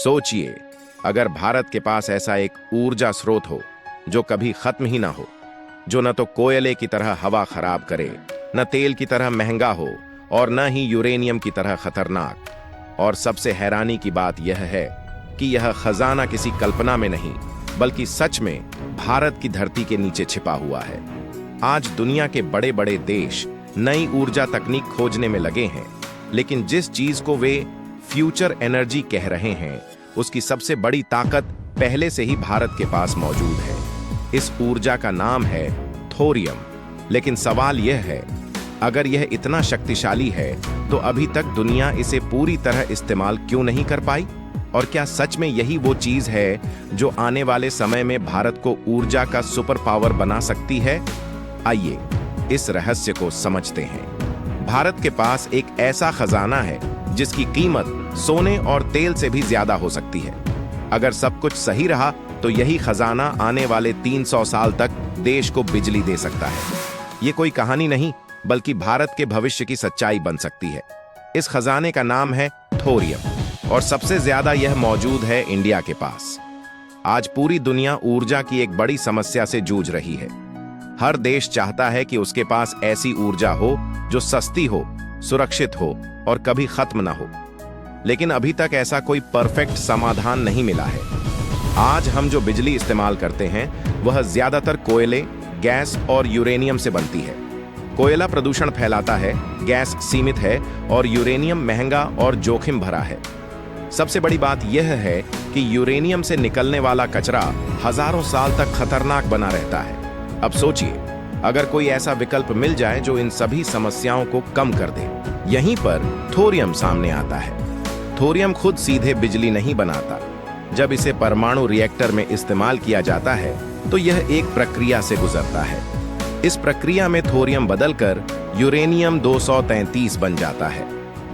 सोचिए, अगर भारत के पास ऐसा एक ऊर्जा स्रोत हो जो कभी खत्म ही ना हो, जो न तो कोयले की तरह हवा खराब करे, न तेल की तरह महंगा हो और न ही यूरेनियम की तरह खतरनाक। और सबसे हैरानी की बात यह है कि यह खजाना किसी कल्पना में नहीं बल्कि सच में भारत की धरती के नीचे छिपा हुआ है। आज दुनिया के बड़े बड़े देश नई ऊर्जा तकनीक खोजने में लगे हैं, लेकिन जिस चीज को वे फ्यूचर एनर्जी कह रहे हैं, उसकी सबसे बड़ी ताकत पहले से ही भारत के पास मौजूद है। इस ऊर्जा का नाम है थोरियम। लेकिन सवाल यह है, अगर यह इतना शक्तिशाली है तो अभी तक दुनिया इसे पूरी तरह इस्तेमाल क्यों नहीं कर पाई? और क्या सच में यही वो चीज है जो आने वाले समय में भारत को ऊर्जा का सुपर पावर बना सकती है? आइए इस रहस्य को समझते हैं। भारत के पास एक ऐसा खजाना है जिसकी कीमत सोने और तेल से भी ज्यादा हो सकती है। अगर सब कुछ सही रहा तो यही खजाना आने वाले 300 साल तक देश को बिजली दे सकता है। ये कोई कहानी नहीं बल्कि भारत के भविष्य की सच्चाई बन सकती है। इस खजाने का नाम है थोरियम और सबसे ज्यादा यह मौजूद है इंडिया के पास। आज पूरी दुनिया ऊर्जा की एक बड़ी समस्या से जूझ रही है। हर देश चाहता है कि उसके पास ऐसी ऊर्जा हो जो सस्ती हो, सुरक्षित हो और कभी खत्म ना हो। लेकिन अभी तक ऐसा कोई परफेक्ट समाधान नहीं मिला है। आज हम जो बिजली इस्तेमाल करते हैं वह ज्यादातर कोयले, गैस और यूरेनियम से बनती है। कोयला प्रदूषण फैलाता है, गैस सीमित है और यूरेनियम महंगा और जोखिम भरा है। सबसे बड़ी बात यह है कि यूरेनियम से निकलने वाला कचरा हजारों साल तक खतरनाक बना रहता है। अब सोचिए, अगर कोई ऐसा विकल्प मिल जाए जो इन सभी समस्याओं को कम कर दे। यहीं पर थोरियम सामने आता है। थोरियम खुद सीधे बिजली नहीं बनाता। जब इसे परमाणु रिएक्टर में इस्तेमाल किया जाता है तो यह एक प्रक्रिया से गुजरता है। इस प्रक्रिया में थोरियम बदलकर यूरेनियम 233 बन जाता है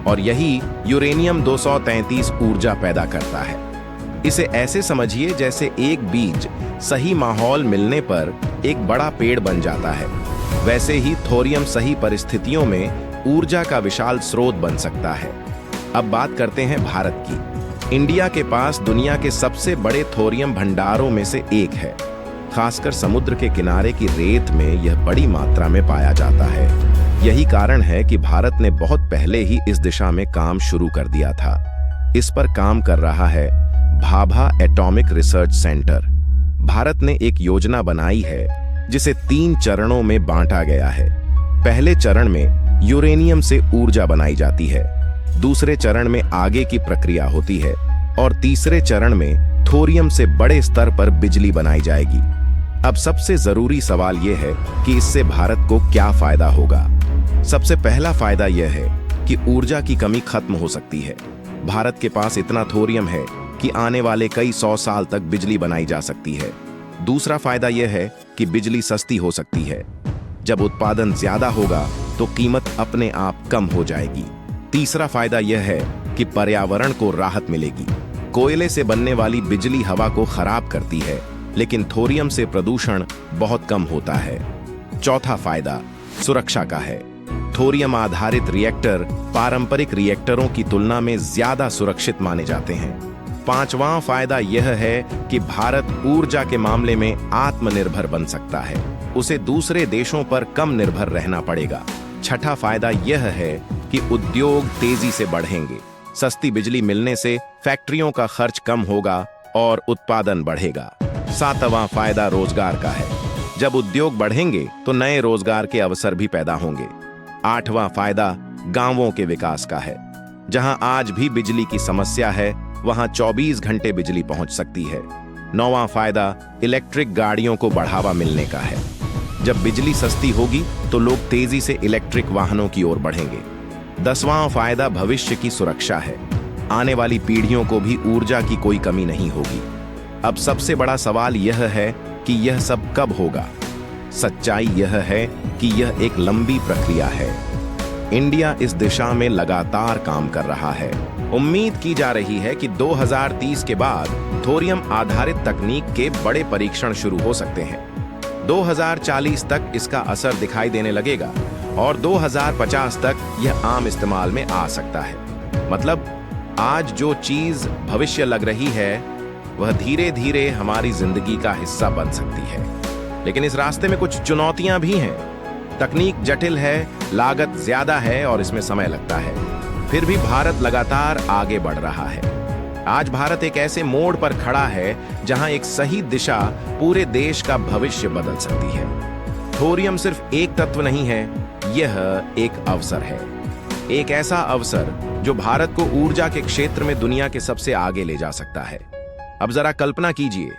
और यही यूरेनियम 233 ऊर्जा पैदा करता है। इसे ऐसे समझिए जैसे एक बीज सही माहौल मिलने पर एक बड़ा पेड़ बन जाता है, वैसे ही थोरियम सही परिस्थितियों में ऊर्जा का विशाल स्रोत बन सकता है। अब बात करते हैं भारत की। इंडिया के पास दुनिया के सबसे बड़े थोरियम भंडारों में से एक है। खासकर समुद्र के किनारे की रेत में यह बड़ी मात्रा में पाया जाता है। यही कारण है कि भारत ने बहुत पहले ही इस दिशा में काम शुरू कर दिया था। इस पर काम कर रहा है Bhabha atomic research centre. Bharat ने एक योजना बनाई है जिसे 3 चरणों में बांटा गया है। पहले चरण में यूरेनियम से ऊर्जा बनाई जाती है, दूसरे चरण में आगे की प्रक्रिया होती है और तीसरे चरण में थोरियम से बड़े स्तर पर बिजली बनाई जाएगी। अब सबसे जरूरी सवाल यह है कि इससे भारत को क्या फायदा होगा। सबसे पहला फायदा यह है कि ऊर्जा की कमी खत्म हो सकती है। भारत के पास इतना थोरियम है कि आने वाले कई 100 साल तक बिजली बनाई जा सकती है। दूसरा फायदा यह है कि बिजली सस्ती हो सकती है। जब उत्पादन ज्यादा होगा तो कीमत अपने आप कम हो जाएगी। तीसरा फायदा यह है कि पर्यावरण को राहत मिलेगी। कोयले से बनने वाली बिजली हवा को खराब करती है, लेकिन थोरियम से प्रदूषण बहुत कम होता है। चौथा फायदा सुरक्षा का है। थोरियम आधारित रिएक्टर पारंपरिक रिएक्टरों की तुलना में ज्यादा सुरक्षित माने जाते हैं। पांचवां फायदा यह है कि भारत ऊर्जा के मामले में आत्मनिर्भर बन सकता है। उसे दूसरे देशों पर कम निर्भर रहना पड़ेगा। छठा फायदा यह है कि उद्योग तेजी से बढ़ेंगे। सस्ती बिजली मिलने से फैक्ट्रियों का खर्च कम होगा और उत्पादन बढ़ेगा। सातवां फायदा रोजगार का है। जब उद्योग बढ़ेंगे तो नए रोजगार के अवसर भी पैदा होंगे। आठवां फायदा गांवों के विकास का है। जहां आज भी बिजली की समस्या है, वहां 24 घंटे बिजली पहुंच सकती है। नौवां फायदा इलेक्ट्रिक गाड़ियों को बढ़ावा मिलने का है। जब बिजली सस्ती होगी तो लोग तेजी से इलेक्ट्रिक वाहनों की ओर बढ़ेंगे। 10वां फायदा भविष्य की सुरक्षा है। आने वाली पीढ़ियों को भी ऊर्जा की कोई कमी नहीं होगी। अब सबसे बड़ा सवाल यह है कि यह सब कब होगा। सच्चाई यह है कि यह एक लंबी प्रक्रिया है। इंडिया इस दिशा में लगातार काम कर रहा है। उम्मीद की जा रही है कि 2030 के बाद थोरियम आधारित तकनीक के बड़े परीक्षण शुरू हो सकते हैं। 2040 तक इसका असर दिखाई देने लगेगा और 2050 तक यह आम इस्तेमाल में आ सकता है। मतलब आज जो चीज भविष्य लग रही है वह धीरे धीरे हमारी जिंदगी का हिस्सा बन सकती है। लेकिन इस रास्ते में कुछ चुनौतियां भी हैं। तकनीक जटिल है, लागत ज्यादा है और इसमें समय लगता है। फिर भी भारत लगातार आगे बढ़ रहा है। आज भारत एक ऐसे मोड़ पर खड़ा है जहां एक सही दिशा पूरे देश का भविष्य बदल सकती है। थोरियम सिर्फ एक तत्व नहीं है, यह एक अवसर है। एक ऐसा अवसर जो भारत को ऊर्जा के क्षेत्र में दुनिया के सबसे आगे ले जा सकता है। अब जरा कल्पना कीजिए,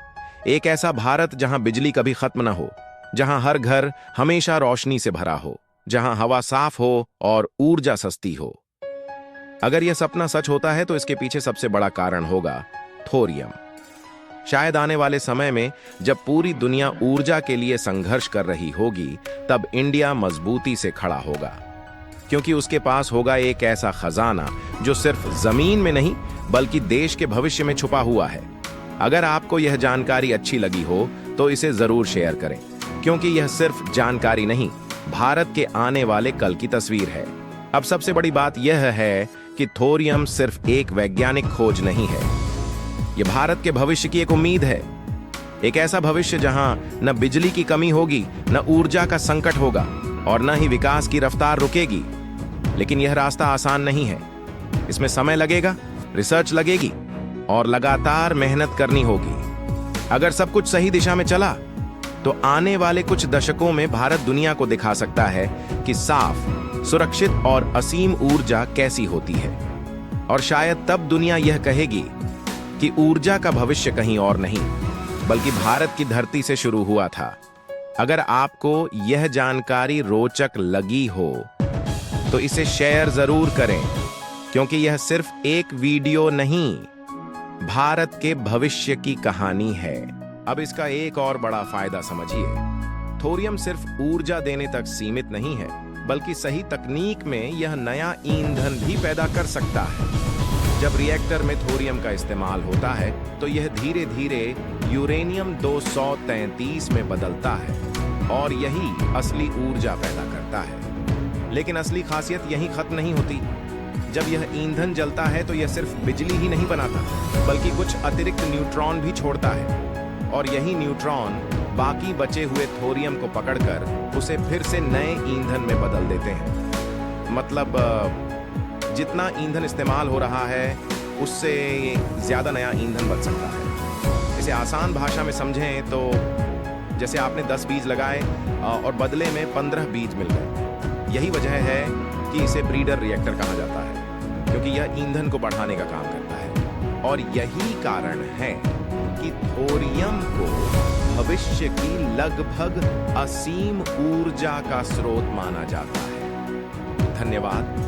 एक ऐसा भारत जहां बिजली कभी खत्म न हो, जहां हर घर हमेशा रोशनी से भरा हो, जहां हवा साफ हो और ऊर्जा सस्ती हो। अगर यह सपना सच होता है तो इसके पीछे सबसे बड़ा कारण होगा थोरियम। शायद आने वाले समय में जब पूरी दुनिया ऊर्जा के लिए संघर्ष कर रही होगी, तब इंडिया मजबूती से खड़ा होगा, क्योंकि उसके पास होगा एक ऐसा खजाना जो सिर्फ जमीन में नहीं बल्कि देश के भविष्य में छुपा हुआ है। अगर आपको यह जानकारी अच्छी लगी हो तो इसे जरूर शेयर करें, क्योंकि यह सिर्फ जानकारी नहीं, भारत के आने वाले कल की तस्वीर है। अब सबसे बड़ी बात यह है कि थोरियम सिर्फ एक वैज्ञानिक खोज नहीं है, यह भारत के भविष्य की एक उम्मीद है। एक ऐसा भविष्य जहां न बिजली की कमी होगी, न ऊर्जा का संकट होगा और न ही विकास की रफ्तार रुकेगी। लेकिन यह रास्ता आसान नहीं है। इसमें समय लगेगा, रिसर्च लगेगी और लगातार मेहनत करनी होगी। अगर सब कुछ सही दिशा में चला तो आने वाले कुछ दशकों में भारत दुनिया को दिखा सकता है कि साफ, सुरक्षित और असीम ऊर्जा कैसी होती है। और शायद तब दुनिया यह कहेगी कि ऊर्जा का भविष्य कहीं और नहीं बल्कि भारत की धरती से शुरू हुआ था। अगर आपको यह जानकारी रोचक लगी हो तो इसे शेयर जरूर करें, क्योंकि यह सिर्फ एक वीडियो नहीं, भारत के भविष्य की कहानी है। अब इसका एक और बड़ा फायदा समझिए। थोरियम सिर्फ ऊर्जा देने तक सीमित नहीं है, बल्कि सही तकनीक में यह नया ईंधन भी पैदा कर सकता है। जब रिएक्टर में थोरियम का इस्तेमाल होता है तो यह धीरे धीरे यूरेनियम 233 में बदलता है और यही असली ऊर्जा पैदा करता है। लेकिन असली खासियत यहीं खत्म नहीं होती। जब यह ईंधन जलता है तो यह सिर्फ बिजली ही नहीं बनाता, बल्कि कुछ अतिरिक्त न्यूट्रॉन भी छोड़ता है। और यही न्यूट्रॉन बाकी बचे हुए थोरियम को पकड़कर उसे फिर से नए ईंधन में बदल देते हैं। मतलब जितना ईंधन इस्तेमाल हो रहा है उससे ज्यादा नया ईंधन बन सकता है। इसे आसान भाषा में समझें तो जैसे आपने 10 बीज लगाए और बदले में 15 बीज मिल गए। यही वजह है कि इसे ब्रीडर रिएक्टर कहा जाता है, क्योंकि यह ईंधन को बढ़ाने का काम करता है। और यही कारण है कि थोरियम को भविष्य की लगभग असीम ऊर्जा का स्रोत माना जाता है। धन्यवाद।